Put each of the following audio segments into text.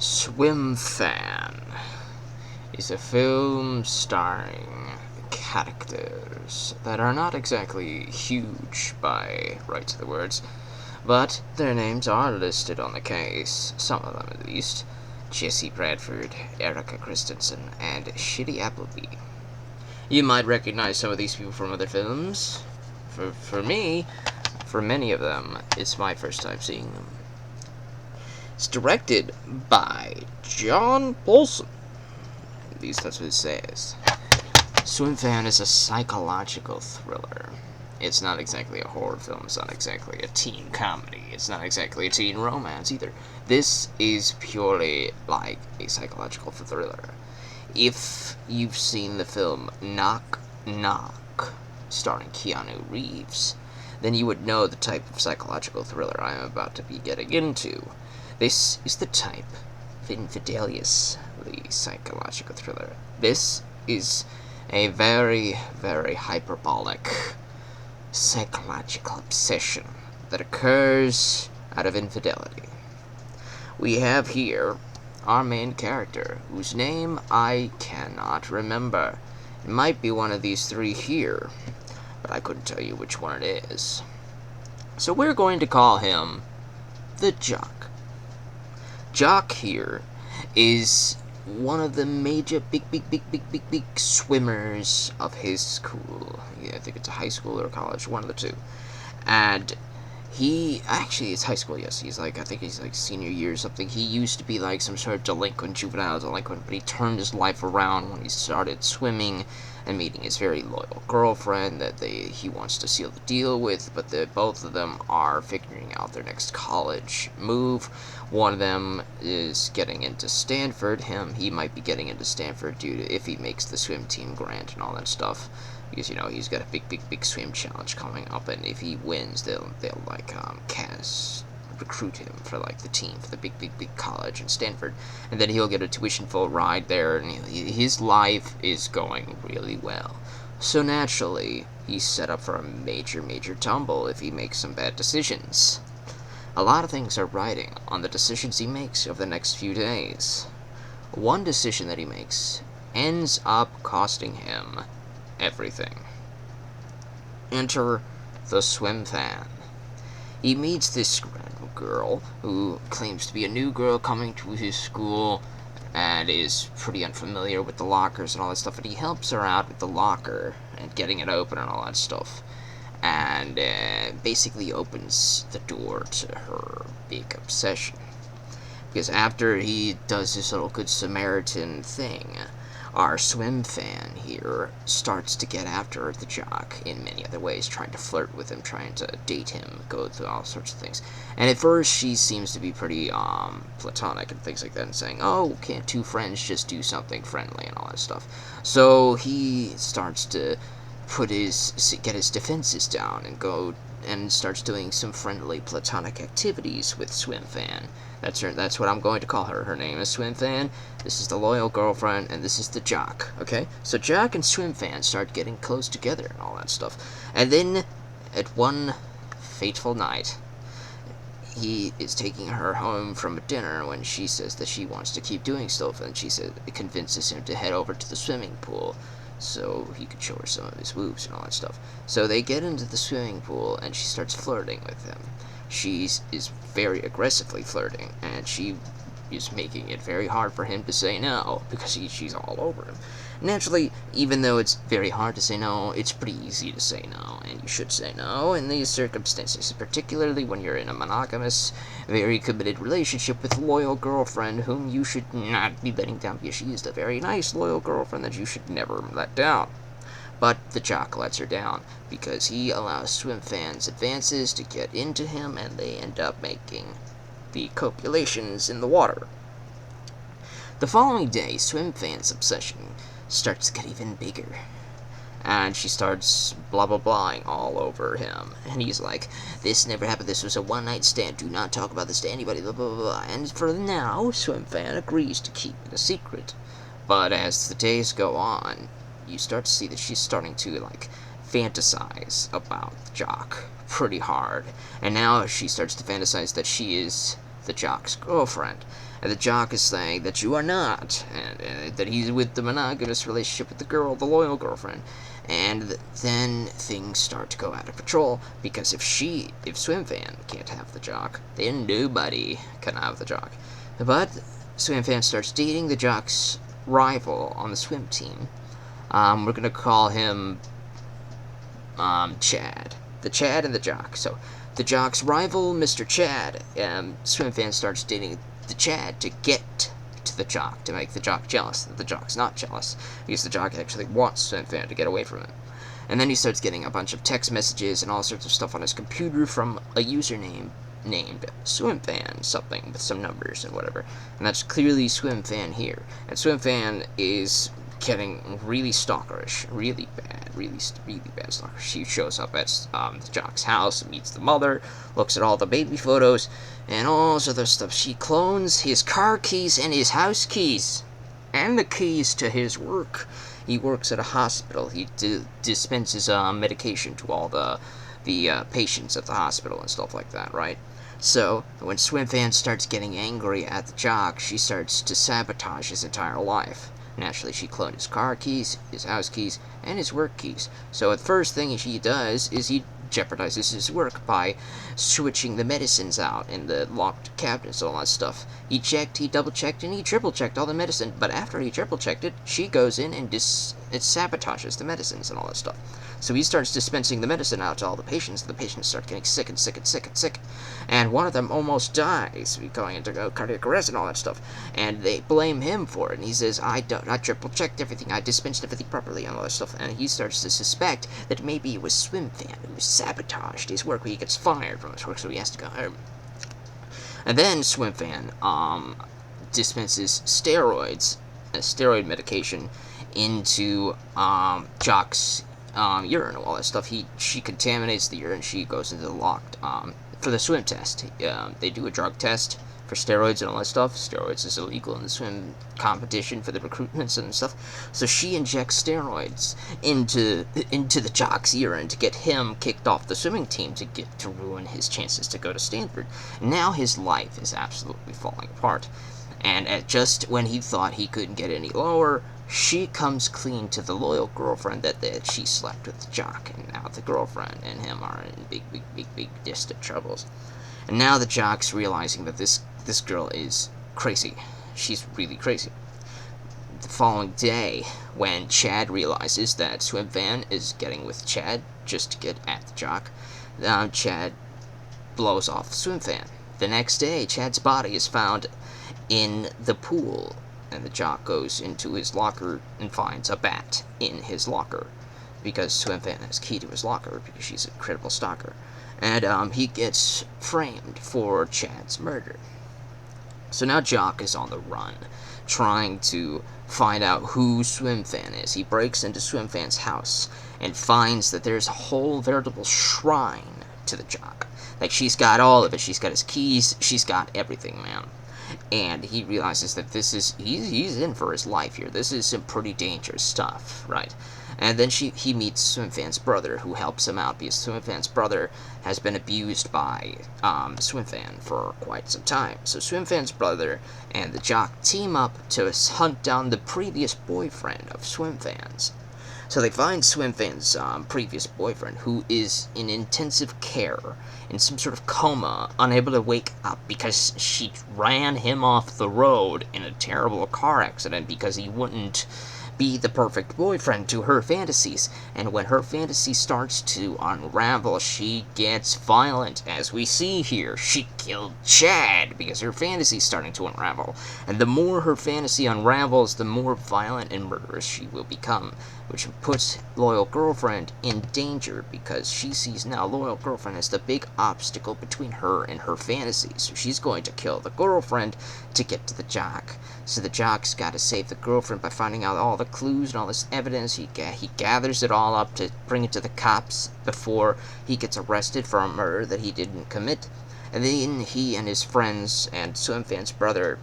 Swimfan is a film starring characters that are not exactly huge by rights of the words, but their names are listed on the case, some of them at least. Jesse Bradford, Erica Christensen, and Shitty Appleby. You might recognize some of these people from other films. For me, for many of them, it's my first time seeing them. It's directed by John Paulson. At least that's what it says. Swimfan is a psychological thriller. It's not exactly a horror film. It's not exactly a teen comedy. It's not exactly a teen romance either. This is purely like a psychological thriller. If you've seen the film Knock Knock, starring Keanu Reeves, then you would know the type of psychological thriller I am about to be getting into. This is the type of Infidelious, the psychological thriller. This is a very, very hyperbolic psychological obsession that occurs out of infidelity. We have here our main character, whose name I cannot remember. It might be one of these three here, but I couldn't tell you which one it is. So we're going to call him the Jock. Jock here is one of the major big swimmers of his school. Yeah, I think it's a high school or a college, one of the two. And he actually it's high school, yes. I think he's like senior year or something. He used to be like some sort of juvenile delinquent, but he turned his life around when he started swimming and meeting his very loyal girlfriend that he wants to seal the deal with, but both of them are figuring out their next college move. One of them is getting into Stanford. He might be getting into Stanford due to if he makes the swim team grant and all that stuff. Because, he's got a big swim challenge coming up, and if he wins, they'll recruit him for, the team for the big college in Stanford, and then he'll get a tuition-full ride there, and his life is going really well. So naturally, he's set up for a major tumble if he makes some bad decisions. A lot of things are riding on the decisions he makes over the next few days. One decision that he makes ends up costing him everything. Enter the Swimfan. He meets this girl who claims to be a new girl coming to his school and is pretty unfamiliar with the lockers and all that stuff, and he helps her out with the locker and getting it open and all that stuff, and basically opens the door to her big obsession. Because after he does this little good Samaritan thing, our Swimfan here starts to get after the Jock in many other ways, trying to flirt with him, trying to date him, go through all sorts of things. And at first, she seems to be pretty platonic and things like that, and saying, "Oh, can't two friends just do something friendly?" and all that stuff. So he starts to get his defenses down and starts doing some friendly platonic activities with Swimfan. That's what I'm going to call her. Her name is Swimfan. This is the loyal girlfriend, and this is the Jock. Okay? So Jock and Swimfan start getting close together and all that stuff. And then, at one fateful night, he is taking her home from a dinner when she says that she wants to keep doing stuff, and it convinces him to head over to the swimming pool so he could show her some of his moves and all that stuff. So they get into the swimming pool, and she starts flirting with him. She is very aggressively flirting, and she is making it very hard for him to say no, because she's all over him. Naturally, even though it's very hard to say no, it's pretty easy to say no, and you should say no in these circumstances, particularly when you're in a monogamous, very committed relationship with a loyal girlfriend whom you should not be letting down, because she is a very nice, loyal girlfriend that you should never let down. But the Jock lets her down, because he allows Swimfan's advances to get into him, and they end up making the copulations in the water. The following day, Swimfan's obsession starts to get even bigger, and she starts blah-blah-blahing all over him, and he's like, "This never happened, this was a one-night stand, do not talk about this to anybody, blah blah blah," and for now, Swimfan agrees to keep it a secret. But as the days go on, you start to see that she's starting to, fantasize about the Jock pretty hard. And now she starts to fantasize that she is the jock's girlfriend. And the jock is saying that you are not, and that he's with the monogamous relationship with the girl, the loyal girlfriend. And then things start to go out of control, because if Swimfan can't have the jock, then nobody can have the jock. But Swimfan starts dating the jock's rival on the swim team. We're gonna call him Chad. The Chad and the jock. So the jock's rival, Mr. Chad, Swimfan starts dating the Chad to get to the jock, to make the jock jealous. That the jock's not jealous, because the jock actually wants Swimfan to get away from him. And then he starts getting a bunch of text messages and all sorts of stuff on his computer from a username named Swimfan something, with some numbers and whatever. And that's clearly Swimfan here. And Swimfan is getting really stalkerish, really bad stalker. She shows up at the jock's house, meets the mother, looks at all the baby photos, and all this other stuff. She clones his car keys and his house keys, and the keys to his work. He works at a hospital. He dispenses medication to all the patients at the hospital and stuff like that, right? So, when Swimfan starts getting angry at the jock, she starts to sabotage his entire life. Naturally, she cloned his car keys, his house keys, and his work keys. So the first thing he does is he jeopardizes his work by switching the medicines out in the locked cabinets and all that stuff. He double-checked, and he triple-checked all the medicine, but after he triple-checked it, she goes in and sabotages the medicines and all that stuff. So he starts dispensing the medicine out to all the patients, and the patients start getting sick and sick and sick and sick. And one of them almost dies, going into cardiac arrest and all that stuff. And they blame him for it. And he says, I triple-checked everything, I dispensed everything properly and all that stuff. And he starts to suspect that maybe it was Swimfan who sabotaged his work, where he gets fired from his work, so he has to go home. And then Swimfan dispenses steroid medication into Jock's urine and all that stuff. She contaminates the urine. She goes into the locked for the swim test. They do a drug test for steroids and all that stuff. Steroids is illegal in the swim competition for the recruitments and stuff. So she injects steroids into the jock's urine to get him kicked off the swimming team, to ruin his chances to go to Stanford. Now his life is absolutely falling apart. And just when he thought he couldn't get any lower, she comes clean to the loyal girlfriend that she slept with the jock, and now the girlfriend and him are in big distant troubles. And now the jock's realizing that this girl is crazy. She's really crazy. The following day, when Chad realizes that Swimfan is getting with Chad just to get at the jock, Chad blows off Swimfan. The next day, Chad's body is found in the pool, and the jock goes into his locker and finds a bat in his locker, because Swimfan has key to his locker, because she's a incredible stalker. And he gets framed for Chad's murder. So now Jock is on the run, trying to find out who Swimfan is. He breaks into Swimfan's house and finds that there's a whole veritable shrine to the Jock. Like, she's got all of it. She's got his keys. She's got everything, man. And he realizes that he's in for his life here. This is some pretty dangerous stuff, right? And then he meets Swimfan's brother, who helps him out, because Swimfan's brother has been abused by Swimfan for quite some time. So Swimfan's brother and the jock team up to hunt down the previous boyfriend of Swimfan's. So they find Swimfan's previous boyfriend, who is in intensive care, in some sort of coma, unable to wake up because she ran him off the road in a terrible car accident because he wouldn't be the perfect boyfriend to her fantasies. And when her fantasy starts to unravel, she gets violent, as we see here. She killed Chad because her fantasy's starting to unravel. And the more her fantasy unravels, the more violent and murderous she will become, which puts loyal girlfriend in danger, because she sees now loyal girlfriend as the big obstacle between her and her fantasy. So she's going to kill the girlfriend to get to the jock. So the jock's got to save the girlfriend by finding out all the clues and all this evidence. He gathers it all up to bring it to the cops before he gets arrested for a murder that he didn't commit. And then he and his friends and Swimfan's brother,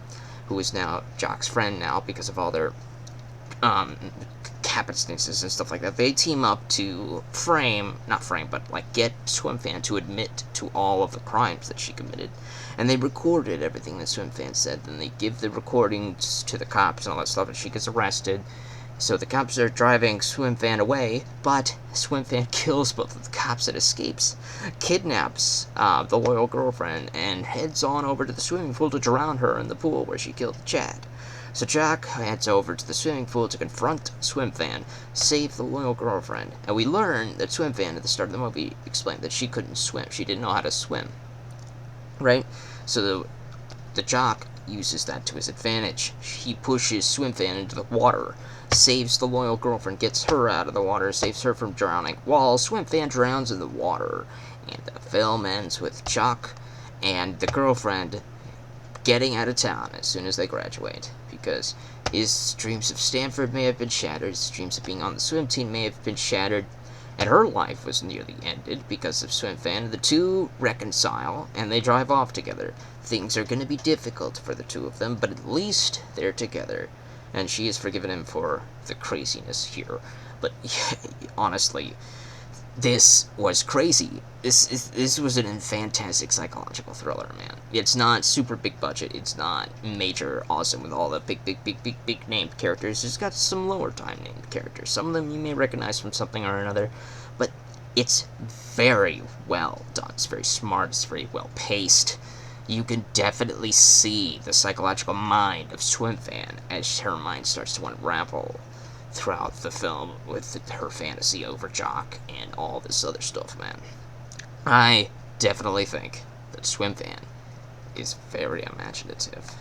who is now Jock's friend now because of all their happenstances and stuff like that, they team up to get Swimfan to admit to all of the crimes that she committed. And they recorded everything that Swimfan said. Then they give the recordings to the cops and all that stuff, and she gets arrested. So the cops are driving Swimfan away, but Swimfan kills both of the cops and escapes, kidnaps the loyal girlfriend, and heads on over to the swimming pool to drown her in the pool where she killed Chad. So Jack heads over to the swimming pool to confront Swimfan, save the loyal girlfriend, and we learn that Swimfan at the start of the movie explained that she couldn't swim. She didn't know how to swim, right? So the jock uses that to his advantage. He pushes Swimfan into the water, saves the loyal girlfriend, gets her out of the water, saves her from drowning, while Swimfan drowns in the water. And the film ends with Jock and the girlfriend getting out of town as soon as they graduate, because his dreams of Stanford may have been shattered, his dreams of being on the swim team may have been shattered, and her life was nearly ended because of Swimfan. The two reconcile, and they drive off together. Things are going to be difficult for the two of them, but at least they're together, and she has forgiven him for the craziness here. But honestly, this was crazy. This was a fantastic psychological thriller, man. It's not super big budget. It's not major awesome with all the big named characters. It's got some lower time named characters. Some of them you may recognize from something or another, but it's very well done. It's very smart. It's very well paced. You can definitely see the psychological mind of Swimfan as her mind starts to unravel throughout the film with her fantasy over Jock and all this other stuff, man. I definitely think that Swimfan is very imaginative.